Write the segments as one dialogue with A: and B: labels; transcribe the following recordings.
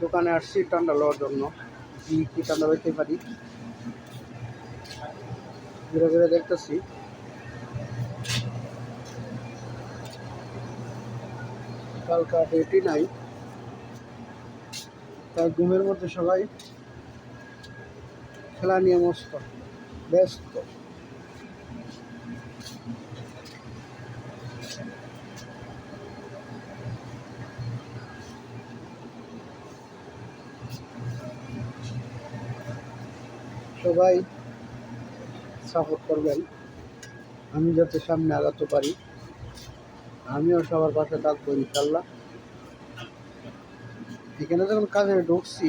A: দোকানে আসছি ঠান্ডা লওয়ার জন্য। কি ঠান্ডা লইতে পারি ঘুরে ঘুরে দেখতেছি। কালকা ডেটই নাই, তাই ঘুমের মধ্যে সবাই খেলা নিয়ে ব্যস্ত। সবাই সাপোর্ট করবেন, আমি যাতে সামনে আগাতে পারি। আমিও সবার পাশে থাকবো ইনশাল্লাহ। এখানে যখন কাজে ঢুকছি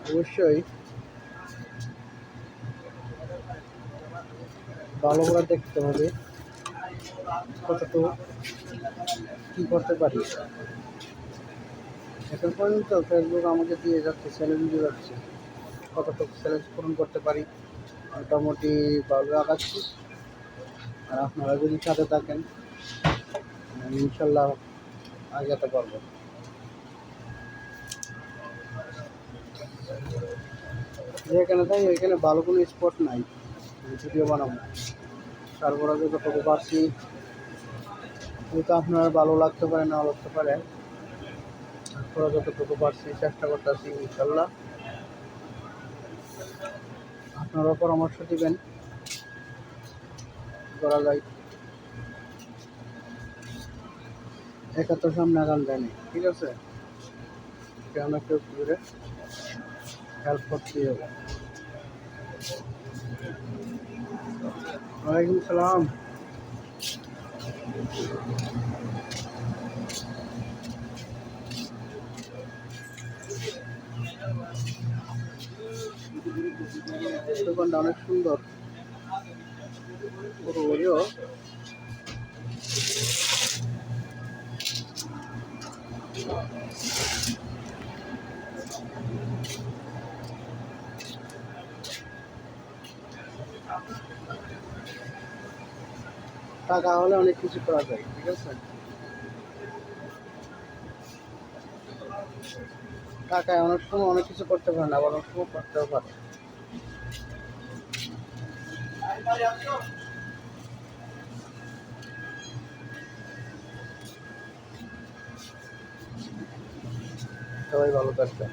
A: অবশ্যই ভালো করে দেখতে হবে কতটুকু কী করতে পারি। এখন পর্যন্ত ফেসবুক আমাকে দিয়ে যাচ্ছে, চ্যালেঞ্জ দিয়ে যাচ্ছে, কতটুকু চ্যালেঞ্জ পূরণ করতে পারি মোটামুটি ভালো আগাচ্ছি। আর আপনারা যদি সাথে থাকেন ইনশাল্লাহ আগাতে পারবো। যেখানে তাই এখানে ভালো কোনো স্পট নাই ভিডিও বানাবো। তারপরে যতটুকু পারছি হয়তো আপনার ভালো লাগতে পারে, না লাগতে পারে, তারপরে যতটুকু পারছি চেষ্টা করতেছি ইনশাল্লাহ। আপনারা পরামর্শ দিবেন করা যায়। একা তো সামনে আগান যায়নি, ঠিক আছে, কেন একটু ঘুরে হেল্প করতেই হবে। ওয়ালাইকুম সালাম। দোকানটা অনেক সুন্দর, পুরোপুরিও টাকা হলে অনেক কিছু করা যায়, ঠিক আছে। টাকায় অনেক সময় অনেক কিছু করতে পারে না, আবার অনেক সময় করতেও পারে। সবাই ভালো থাকবেন।